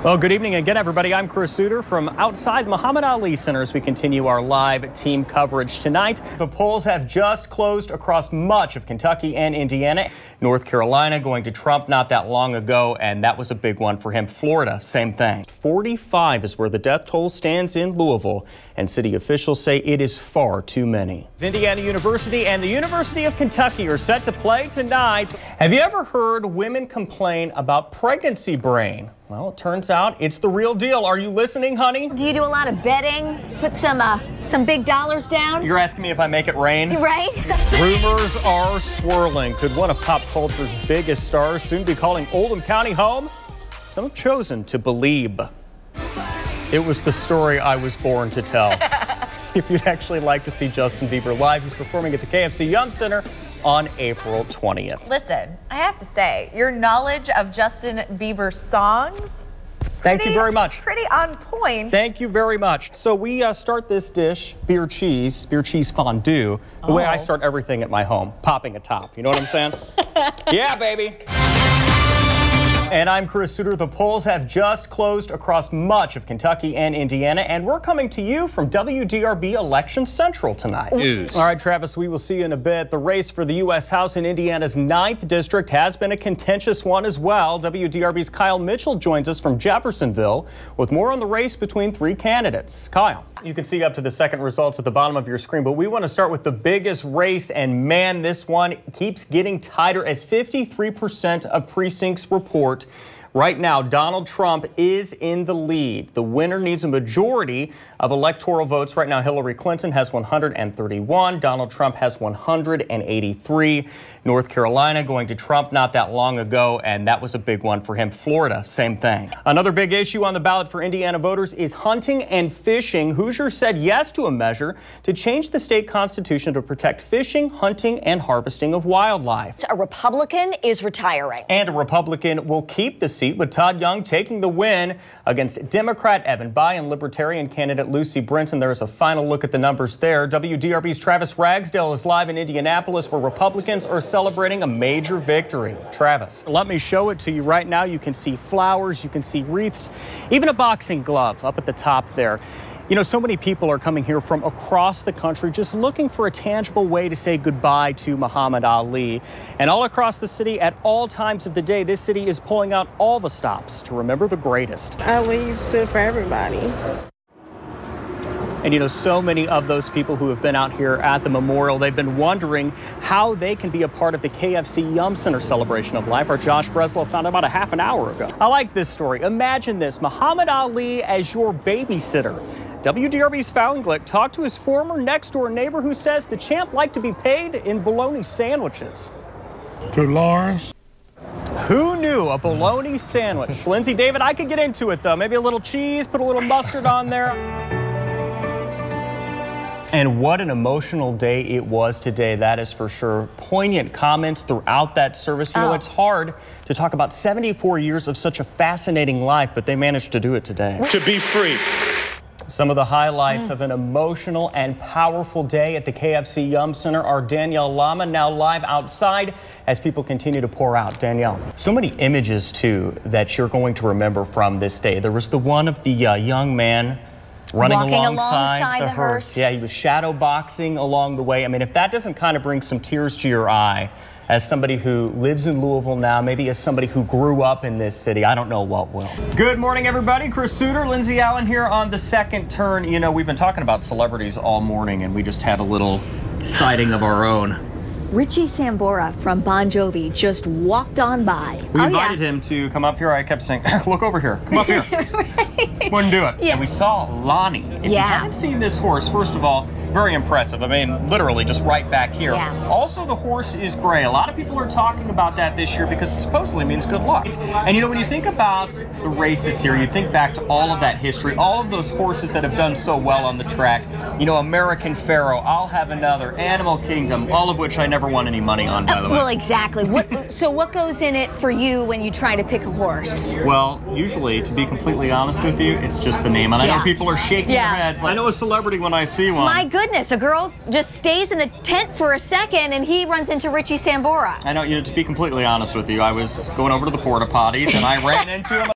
Well, good evening again, everybody. I'm Sutter from outside Muhammad Ali Center as we continue our live team coverage tonight. The polls have just closed across much of Kentucky and Indiana. North Carolina going to Trump not that long ago, and that was a big one for him. Florida, same thing. 45 is where the death toll stands in Louisville, and city officials say it is far too many. Indiana University and the University of Kentucky are set to play tonight. Have you ever heard women complain about pregnancy brain? Well, it turns out it's the real deal. Are you listening, honey? Do you do a lot of betting? Put some big dollars down? You're asking me if I make it rain? Right? Rumors are swirling. Could one of pop culture's biggest stars soon be calling Oldham County home? Some have chosen to believe. It was the story I was born to tell. If you'd actually like to see Justin Bieber live, he's performing at the KFC Yum Center on April 20th. Listen, I have to say, your knowledge of Justin Bieber's songs, Thank you very much. Pretty on point. Thank you very much. So we start this dish, beer cheese fondue, the way I start everything at my home, popping a top. You know what I'm saying? Yeah, baby. And I'm Sutter. The polls have just closed across much of Kentucky and Indiana, and we're coming to you from WDRB Election Central tonight. All right, Travis, we will see you in a bit. The race for the U.S. House in Indiana's 9th district has been a contentious one as well. WDRB's Kyle Mitchell joins us from Jeffersonville with more on the race between three candidates. Kyle. You can see up to the second results at the bottom of your screen, but we want to start with the biggest race, and man, this one keeps getting tighter as 53% of precincts report. Right now, Donald Trump is in the lead. The winner needs a majority of electoral votes. Right now, Hillary Clinton has 131. Donald Trump has 183. North Carolina going to Trump not that long ago, and that was a big one for him. Florida, same thing. Another big issue on the ballot for Indiana voters is hunting and fishing. Hoosiers said yes to a measure to change the state constitution to protect fishing, hunting, and harvesting of wildlife. A Republican is retiring. And a Republican will keep the seat, with Todd Young taking the win against Democrat Evan Bayh and Libertarian candidate Lucy Brenton. There's a final look at the numbers there. WDRB's Travis Ragsdale is live in Indianapolis, where Republicans are celebrating a major victory. Travis, let me show it to you right now. You can see flowers, you can see wreaths, even a boxing glove up at the top there. You know, so many people are coming here from across the country just looking for a tangible way to say goodbye to Muhammad Ali. And all across the city, at all times of the day, this city is pulling out all the stops to remember the greatest. Ali stood for everybody. And you know, so many of those people who have been out here at the memorial, they've been wondering how they can be a part of the KFC Yum Center celebration of life. Our Josh Breslow found out about a half an hour ago. I like this story. Imagine this, Muhammad Ali as your babysitter. WDRB's Fallon Glick talked to his former next-door neighbor who says the champ liked to be paid in bologna sandwiches. To Lawrence. Who knew a bologna sandwich? Lindsay, David, I could get into it, though. Maybe a little cheese, put a little mustard on there. And what an emotional day it was today, that is for sure. Poignant comments throughout that service. You know, it's hard to talk about 74 years of such a fascinating life, but they managed to do it today. To be free. Some of the highlights of an emotional and powerful day at the KFC Yum Center are Danielle Lama now live outside as people continue to pour out. Danielle, so many images, too, that you're going to remember from this day. There was the one of the young man running alongside the hearse. Yeah, he was shadow boxing along the way. I mean, if that doesn't kind of bring some tears to your eye, as somebody who lives in Louisville now, maybe as somebody who grew up in this city, I don't know what will. Good morning, everybody. Sutter, Lindsay Allen here on the second turn. You know, we've been talking about celebrities all morning, and we just had a little sighting of our own. Richie Sambora from Bon Jovi just walked on by. We invited him to come up here. I kept saying, look over here, come up here. Wouldn't do it. Yeah. And we saw Lonnie. If you haven't seen this horse, first of all, very impressive. I mean, literally just right back here. Yeah. Also, the horse is gray. A lot of people are talking about that this year because it supposedly means good luck. And you know, when you think about the races here, you think back to all of that history, all of those horses that have done so well on the track. You know, American Pharoah, I'll Have Another, Animal Kingdom, all of which I never won any money on, by the way. Well, exactly. So what goes in it for you when you try to pick a horse? Well, usually, to be completely honest with you, it's just the name. And I know people are shaking their heads. I know a celebrity when I see one. My goodness, a girl just stays in the tent for a second and he runs into Richie Sambora. I know, you know, to be completely honest with you, I was going over to the porta potties and I ran into him.